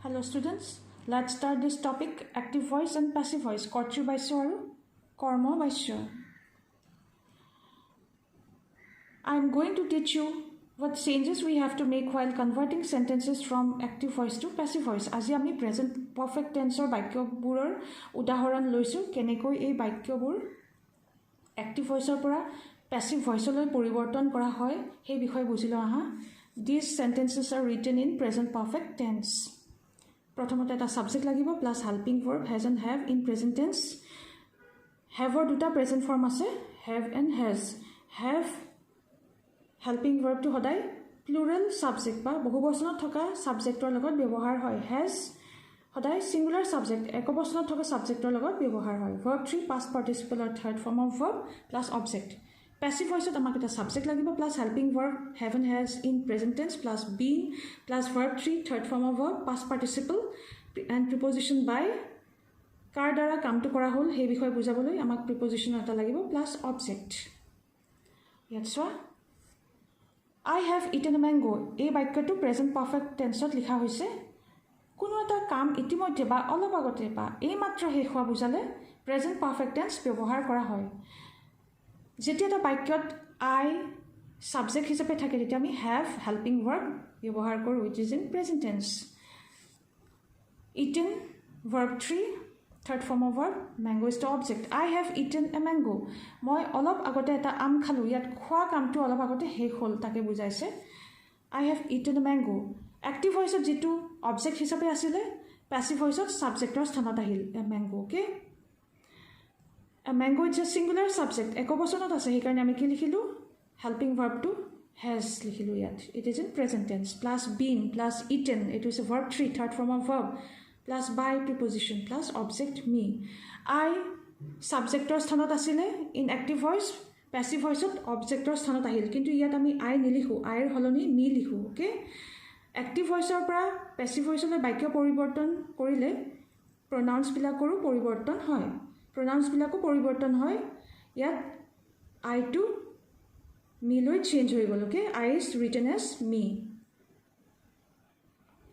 Hello students, let's start this topic active voice and passive voice. Kortri baisyo aru kormo baisyo. I am going to teach you what changes we have to make while converting sentences from active voice to passive voice. Aji ami present perfect tense or baikyoburor udahoron loisu kenekoi ei baikyobur active voice or pora passive voice loi poriborton kora hoy hei bishoy bujilo aha. These sentences are written in present perfect tense. प्रथमতে এটা subject লাগিব plus helping verb has and have in present tense হ্যাভৰ দুটা present form আছে have and has have helping ভাৰ্বটো সদায় plural subject বা বহুবচনত থকা সাবজেক্টৰ লগত ব্যৱহাৰ হয় হ্যাজ সদায় সিঙ্গুলাৰ সাবজেক্ট একবচনত থকা সাবজেক্টৰ লগত ব্যৱহাৰ হয় verb 3 past participle or third form of verb plus object passive voice আমাক এটা সাবজেক্ট লাগিব plus helping verb have and has in present tense plus been plus verb 3 third form of verb past participle and preposition by কাৰ দ্বাৰা কামটো কৰা হল সেই বিষয় বুজাবলৈ আমাক preposition এটা লাগিব প্লাস object ইয়াত চোৱা I have eaten a mango এই বাক্যটো প্রেজেন্ট পারফেক্ট টেন্সত লিখা হৈছে কোনো এটা কাম ইতিমধ্যে বা অলপ আগতে বা এই মাত্ৰ শেষ হোৱা বুজালে প্ৰেজেন্ট পাৰফেক্ট টেন্স ব্যৱহাৰ কৰা হয় যেতিয়া এটা বাক্যত I সাবজেক্ট হিচাপে থাকে তেতিয়া আমি have helping verb ব্যৱহাৰ কৰোঁ which is in present tense eaten verb 3 third form of verb mango is the object I have eaten a mango মই অলপ আগতে এটা আম খালো ইয়াত খোৱা কামটো অলপ আগতে শেষ হ'ল তাকে বুজাইছে I have eaten a mango active voice যেটো object হিচাপে আছিল passive voice subjectৰ স্থানত আহিল a mango okay a mango is a singular subject একবচনত আছে সেই কাৰণে আমি কি লিখিলো helping verb to has লিখিলো ইয়াত it is in present tense plus been plus eaten it is a verb 3 third form of verb plus by preposition plus object me I subjectৰ স্থানত আছিল in active voice passive voice objectৰ স্থানত আহিল কিন্তু ইয়াত আমি I নিলিখো I ৰ হলনি me লিখো okay active voice ৰ পৰা passive voice লৈ বাক্য পৰিৱৰ্তন কৰিলে pronouns বিলাকৰো পৰিৱৰ্তন হয় pronouns বিলাকো পৰিৱৰ্তন হয় ইয়াত I to me লৈ চেঞ্জ হৈ গল okay I is written as me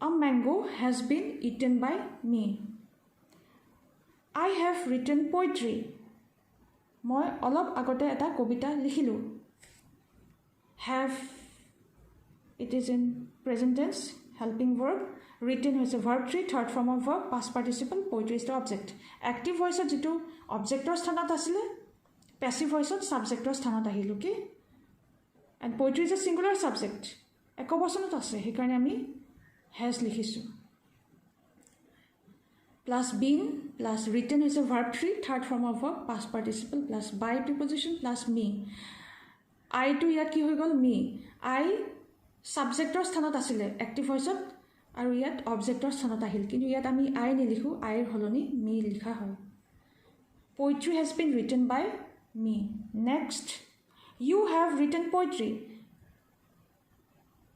A mango has been eaten by me I have written poetry মই অলপ আগতে এটা কবিতা লিখিলো have it is in present tense helping verb written হৈছে verb 3 third form of verb past participle poetry is the object active voice যেটো objectৰ স্থানত আছিল passive voice subjectৰ স্থানত আহিল কি and poetry is a singular subject একবচনত আছে সেই কাৰণে আমি has লিখিছো plus been plus written is a verb 3 third form of verb past participle plus by preposition plus me I to ইয়াত কি হৈ গল me I subjectৰ স্থানত আছিল active voice আৰু ইয়াত objectৰ স্থানত আহিল কিন্তু ইয়াত আমি I নিলিখো I ৰ হলনি me লিখা হয় poetry has been written by me next you have written poetry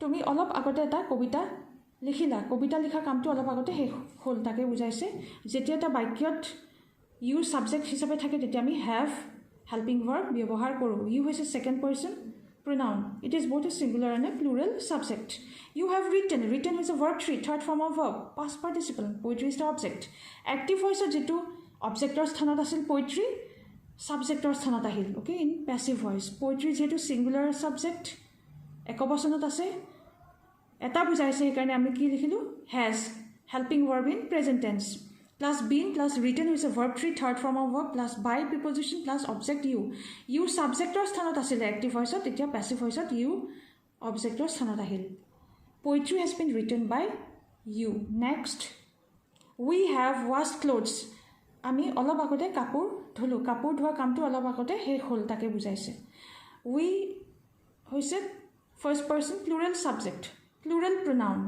তুমি অলপ আগতে এটা কবিতা লিখিলা কবিতা লিখা কামটো অলপ আগতে শেষ হ'ল তাকে বুজাইছে যেতিয়া এটা বাক্যত you subject হিচাপে থাকে তেতিয়া আমি have helping verb ব্যৱহাৰ কৰোঁ you হৈছে second person pronoun it is both a singular and a plural subject you have written written is a verb 3 third form of verb past participle poetry is the object active voice যেটো objectৰ স্থানত আছিল poetry subjectৰ স্থানত আহিল okay in passive voice poetry যেটো singular subject একবচনত আছে এটা বুজাইছে সেই কাৰণে আমি কি লিখিলো has helping verb in present tense plus been plus written is a verb 3 third form of verb plus by preposition plus object you subjectৰ স্থানত আছিল active voice তেতিয়া passive voice you objectৰ স্থানত আহিল poetry has been written by you next we have washed clothes আমি অলপ আগতে কাপোৰ ধুলো কাপোৰ ধোৱা কামটো অলপ আগতে শেষ হ'ল তাকে বুজাইছে we হৈছে first person plural subject plural pronoun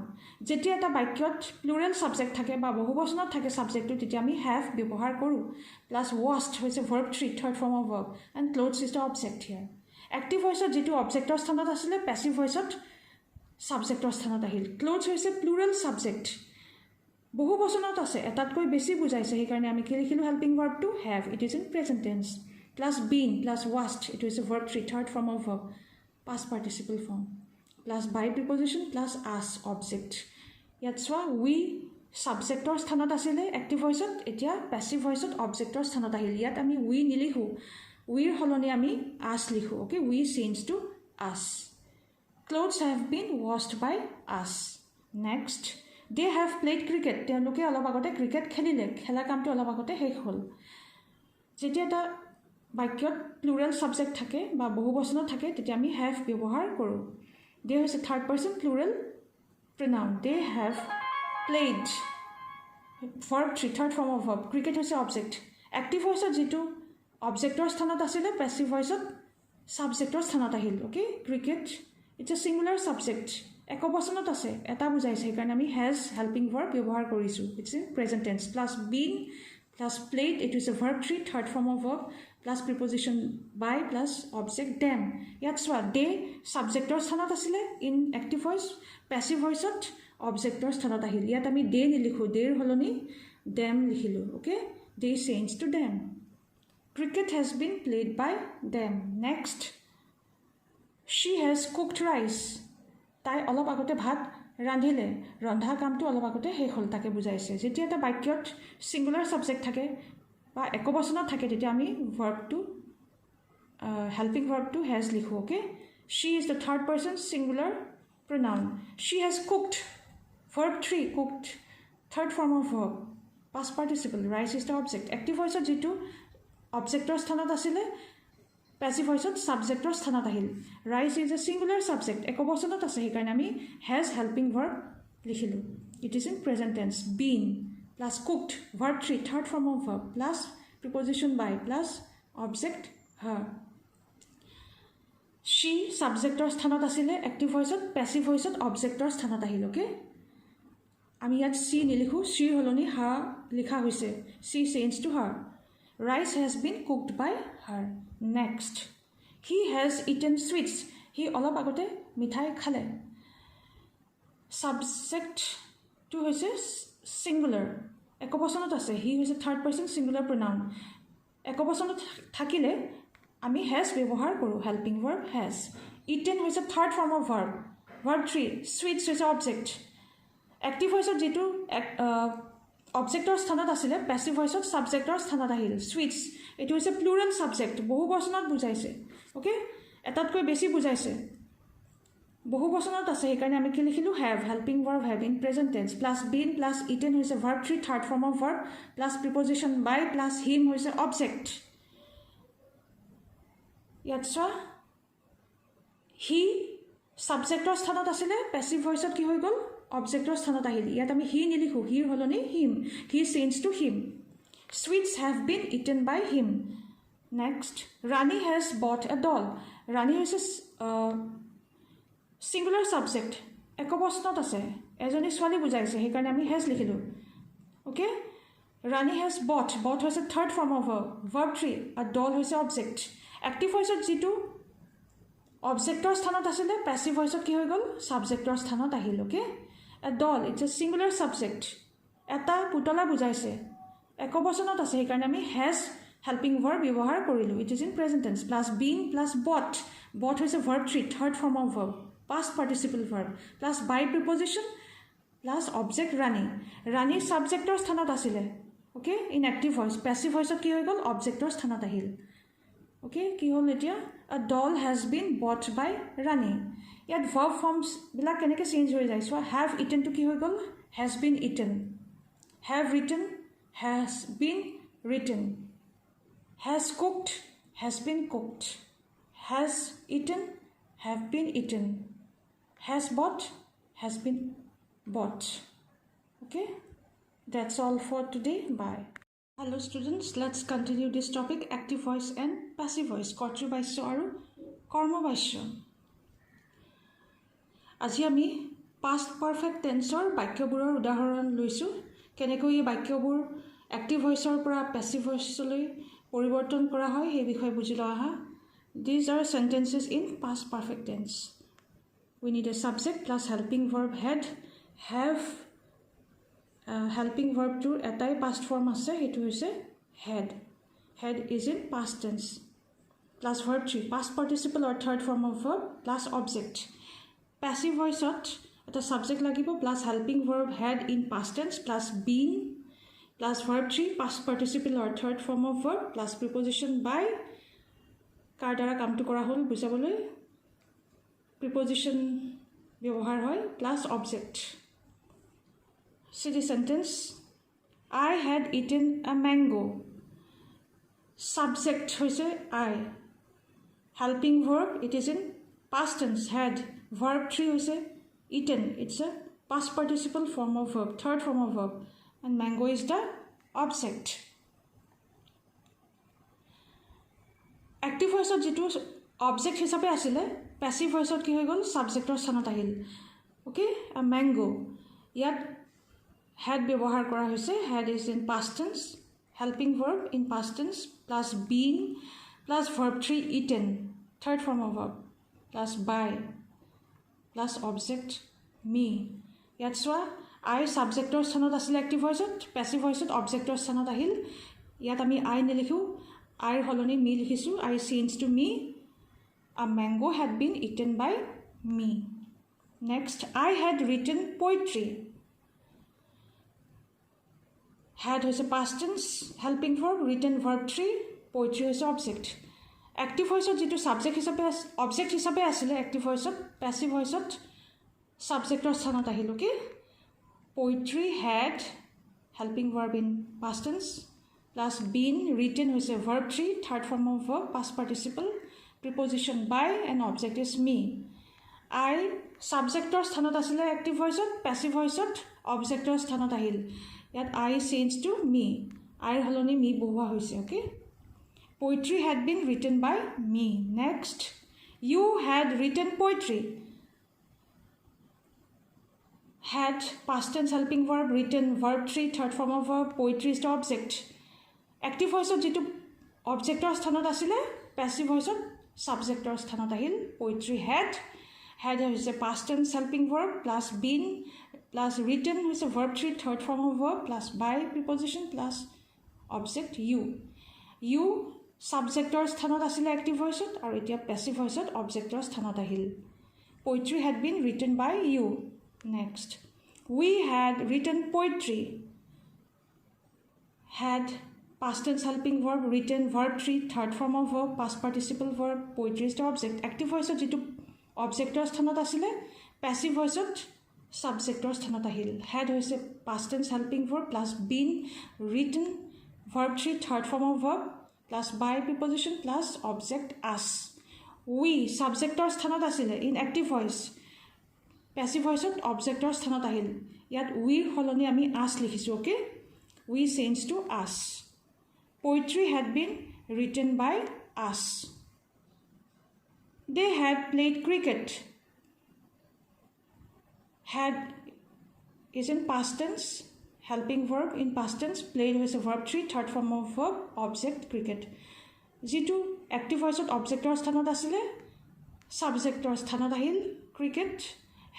যেতিয়া এটা বাক্যত plural subject থাকে বা বহুবচনত থাকে subjectটো তেতিয়া আমি have ব্যৱহাৰ কৰোঁ plus washed হৈছে verb 3 third form of verb and clothes is the object here active voice যেটো objectৰ স্থানত আছিল passive voice subjectৰ স্থানত আহিল clothes হৈছে plural subject বহুবচনত আছে এটাতকৈ বেছি বুজাইছে সেই কাৰণে আমি কি লিখিলো helping verb to have it is in present tense plus been plus washed it is a verb 3 third form of verb past participle form plus by preposition plus as object ইয়াত চোৱা we সাবজেক্টৰ স্থানত আছিলে active ভইচত, এতিয়া passive ভইচত অবজেক্টৰ স্থানত আহিল। ইয়াত আমি উই নিলিখো, উইৰ সলনি আমি আছ লিখো। অ'কে, উই চেঞ্জ টু আছ। ক্লথছ হেভ বিন ৱাশ্ড বাই আছ। Next, they have played cricket. তেওঁলোকে অলপ আগতে ক্ৰিকেট খেলিলে, খেলা কামটো অলপ আগতে শেষ হ'ল। যেতিয়া এটা বাক্যত প্লুৰেল ছাবজেক্ট থাকে বা বহুবচনত থাকে তেতিয়া আমি হেভ ব্যৱহাৰ কৰোঁ। দে হৈছে third person plural pronoun. They have played. Verb 3, third form of verb. Cricket হৈছে object. Active voice যেটো objector স্থানত আছিলে, passive voice subjector স্থানত আহিল। Okay, cricket it's a singular subject. একবচনত আছে, এটা বুজাইছে, সেইকাৰণে আমি has helping verb ব্যৱহাৰ কৰিছো। It's in present tense. Plus been plus played, it is a verb 3, third form of verb, plus preposition by plus object them. ইয়াত চোৱা, they subjector স্থানত আছিলে in active voice, passive voice objector স্থানত আহিল। ইয়াত আমি they নিলিখো, their সলনি them লিখিলো। Okay, they change to them. Cricket has been played by them. Next, she has cooked rice. তাই অলপ আগতে ভাত ৰান্ধিলে, ৰন্ধা কামটো অলপ আগতে শেষ হ'ল, তাকে বুজাইছে। যেতিয়া এটা বাক্যত সিঙ্গুলাৰ সাবজেক্ট থাকে বা একবচনত থাকে তেতিয়া আমি ভাৰ্বটো হেল্পিং ভাৰ্বটো হেজ লিখো। Okay, she is the third person singular pronoun. She has cooked, verb 3, cooked, third form of verb, past participle. Rice is the object. Active voice যেটো অবজেক্টৰ স্থানত আছিলে, পেছিভ ভইচত সাবজেক্টৰ স্থানত আহিল। Rice is a singular subject, একবচনত আছে, সেইকাৰণে আমি হেজ হেল্পিং ভাৰ্ব লিখিলোঁ। It is in present tense. Been plus cooked, ভাৰ্ব 3, third form of verb, plus preposition by, plus object her. She সাবজেক্টৰ স্থানত আছিলে এক্টিভ ভইচত, পেছিভ ভইচত অবজেক্টৰ স্থানত আহিল। অ'কে, আমি ইয়াত চি নিলিখোঁ, চিৰ সলনি হাৰ লিখা হৈছে। C change to her. Rice has been cooked by her. Next, he has eaten sweets. He অলপ আগতে মিঠাই খালে। Subject-টো হৈছে singular, একবচনত আছে। He হৈছে third person singular pronoun. একবচনত থাকিলে আমি has ব্যৱহাৰ কৰোঁ, helping verb has. Eaten হৈছে third form of verb, verb 3. Sweets হৈছে object. Active voice যেটো অবজেক্টৰ স্থানত আছিলে, পেছিভ ভইচত সাবজেক্টৰ স্থানত আহিল। সুইটছ এইটো হৈছে প্লুৰেল সাবজেক্ট, বহুবচনত বুজাইছে। ওকে, এটাতকৈ বেছি বুজাইছে, বহুবচনত আছে, সেইকাৰণে আমি কি লিখিলোঁ, have, helping verb have in present tense, plus been plus eaten হৈছে verb 3, third form of verb, plus preposition by plus him হৈছে অবজেক্ট। ইয়াত চোৱা, হি সাবজেক্টৰ স্থানত আছিলে, পেছিভ ভইচত কি হৈ গ'ল, অবজেক্টৰ স্থানত আহিল। ইয়াত আমি হি নিলিখোঁ, হিৰ সলনি him, he change to him. Sweets have been eaten by him. Next, Rani has bought a doll. Rani হৈছে singular subject, একবচনত আছে, এজনী ছোৱালী বুজাইছে, সেইকাৰণে আমি হেজ লিখিলোঁ। Okay, Rani has bought, bought হৈছে থাৰ্ড ফৰ্ম অফ verb 3, আৰু doll হৈছে অবজেক্ট। এক্টিভ ভইচত যিটো অবজেক্টৰ স্থানত আছিলে, পেছিভ ভইচত কি হৈ গ'ল, সাবজেক্টৰ স্থানত আহিল। Okay, a doll, it's a singular subject, এটা পুতলা বুজাইছে, একবচনত আছে, সেইকাৰণে আমি হেজ হেল্পিং ভাৰ্ব ব্যৱহাৰ কৰিলোঁ। It is in present tense. Plus been plus bought, bought হৈছে verb 3, third form of verb, past participle verb, plus by preposition, plus object Rani. Rani ছাবজেক্টৰ স্থানত আছিলে। Okay, in active voice, passive ভইচত কি হৈ গ'ল, অবজেক্টৰ স্থানত আহিল। ওকে, কি হ'ল এতিয়া, আ ডল হেজ বিন বট বাই ৰাণী। ইয়াত ভাৰ্ব ফৰ্মছবিলাক কেনেকৈ চেঞ্জ হৈ যায় চোৱা, হেভ ইটেনটো কি হৈ গ'ল, has been eaten, have written, has been written, has cooked, has been cooked, has eaten, have been eaten, has bought, has been bought. Okay, that's all for today. Bye. Hello students, let's continue this topic, active voice and passive voice, কৰ্তৃ বাচ্য আৰু কৰ্ম বাচ্য। আজি আমি past perfect tenseৰ বাক্যবোৰৰ উদাহৰণ লৈছোঁ, কেনেকৈ এই বাক্যবোৰ active ভইচৰ পৰা passive ভইচলৈ পৰিৱৰ্তন কৰা হয় সেই বিষয়ে বুজি লোৱা আহা। These are sentences in past perfect tense. We need a subject plus helping verb had. Have helping verb to এটাই past form আছে, সেইটো হৈছে had. Had is in past tense. Plus verb 3, past participle or third form of verb, plus object. Passive voiceত এটা subject লাগিব plus helping verb had in past tense plus been plus verb 3 past participle or third form of verb plus preposition by কাৰ দ্বাৰা কামটো কৰা হ'ল বুজাবলৈ preposition ব্যবহাৰ হয় প্লাস অবজেক্ট সিটি sentence I had eaten a mango subject hoise I helping verb it is in past tense had verb 3 hoise eaten it's a past participle form of verb third form of verb and mango is the object active voice jitu object hisabe asile passive voice ki hoy gol subject or sthanot ahil okay a mango yat had ব্যবহাৰ কৰা হৈছে had is in past tense helping verb in past tense plus been plus verb 3 eaten third form of verb plus by plus object me ইয়াত চোৱা I subjector স্থানত আছিল active voice passive voice object স্থানত আহিল ইয়াত আমি I নিলিখো I হলনি me লিখিছো I changed to me a mango had been eaten by me next I had written poetry had was a past tense helping verb written verb 3 poetry was object active voice jitu subject hisabe object hisabe asile active voice passive voice subject or sthanot ahil okay poetry had helping verb in past tense plus been written was a verb 3 third form of verb past participle preposition by and object is me I subject or sthanot asile active voice passive voice object or sthanot ahil yet I changed to me I holoni me bohwa hoise okay poetry had been written by me next you had written poetry had past tense helping verb written verb 3 third form of verb poetry is the object active voice jitu object or sthanot asile passive voice subject or sthanot ahil poetry had is a past tense helping verb plus been plus written is a verb 3 third form of verb plus by preposition plus object you subject or sthanot asile active voice aru etia passive voice object or sthanot ahil poetry had been written by you next we had written poetry had past tense helping verb written verb 3 third form of verb past participle verb poetry is the object active voice jitu object or sthanot asile passive voice subject or sthanot ahil had hoise past tense helping verb plus been written verb 3 third form of verb plus by preposition plus object us we subject or sthanot asile in active voice passive voice object or sthanot ahil yat we holoni ami us likhisu okay we changed to us poetry had been written by us they had played cricket had is in past tense helping verb in past tense played with a verb 3 third form of verb object cricket jitu active voice object or sthanot asile subject or sthanot ahil cricket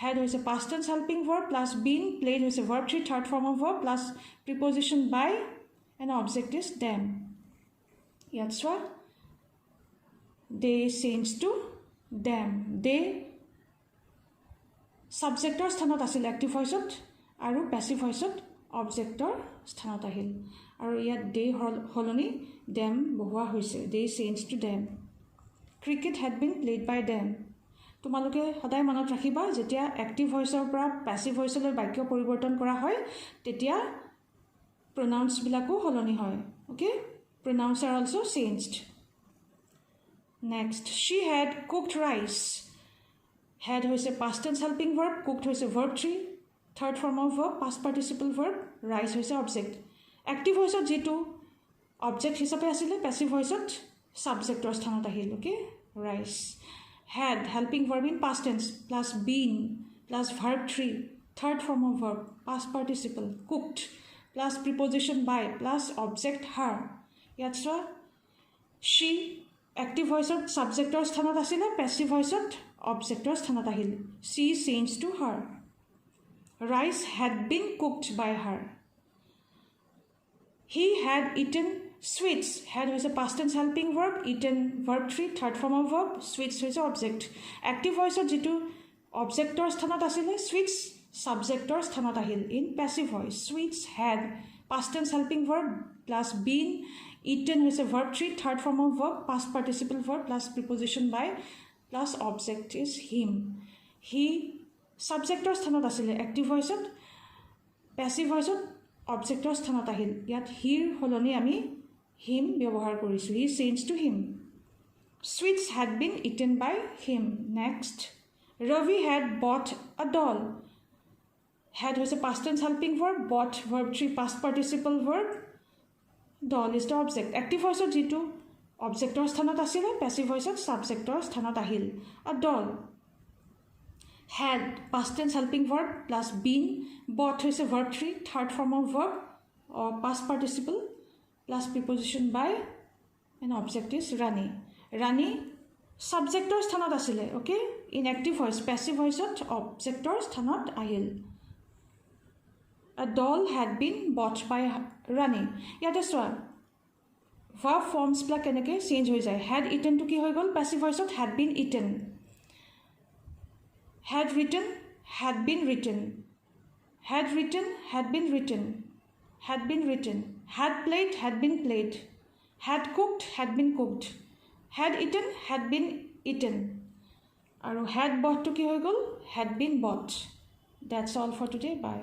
had with a past tense helping verb plus been played with a verb 3 third form of verb plus preposition by and object is them that's what they changed to them they subject or sthanot asil active voice aru passive voice object or sthanot ahil aru yat they holoni them bohwa hoise they changed to them cricket had been played by them তোমালোকে সদায় মনত ৰাখিবা যেতিয়া active voice ৰ পৰা passive voice লৈ বাক্য পৰিৱৰ্তন কৰা হয় তেতিয়া pronouns বিলাকো হলনি হয় okay pronouns are also changed next she had cooked rice had was a past tense helping verb cooked was a verb 3 third form of verb past participle verb rice was a object active voice jitu object hisabe asile passive voice subject or sthanot ahil okay rice had helping verb in past tense plus been plus verb 3 third form of verb past participle cooked plus preposition by plus object her yatra she active voice subject or sthanot asile passive voice object or sthanot ahil she changed to her rice had been cooked by her he had eaten sweets had was a past tense helping verb eaten verb 3 third form of verb sweets was object active voice jitu অবজেক্টৰ স্থানত আছিলে sweets সাবজেক্টৰ স্থানত আহিল in passive voice sweets had past tense helping verb plus been eaten হৈছে verb 3 third form of verb past participle verb plus preposition by plus object is him he সাবজেক্টৰ স্থানত আছিলে active voice passive voice অবজেক্টৰ স্থানত আহিল ইয়াত hero হলনি আমি him ব্যৱহাৰ কৰিছো he sends to him sweets had been eaten by him next Ravi had bought a doll had was a past tense helping verb bought verb 3 past participle verb doll is the object active voice jitu objector sthanot asile passive voice subjector sthanot ahil a doll had past tense helping verb plus been bought was a verb 3 third form of verb or past participle plus preposition by an object is Rani subjector sthanot asile okay in active voice passive voice objector sthanot ahil a doll had been bought by Rani yate swa verb forms bla keneke change hoi jay had eaten to ki hoi gol passive voice had been eaten had written had been written had written had been written had been written had played had been played had cooked had been cooked had eaten had been eaten aru had bought to ki hoi gol had been bought that's all for today bye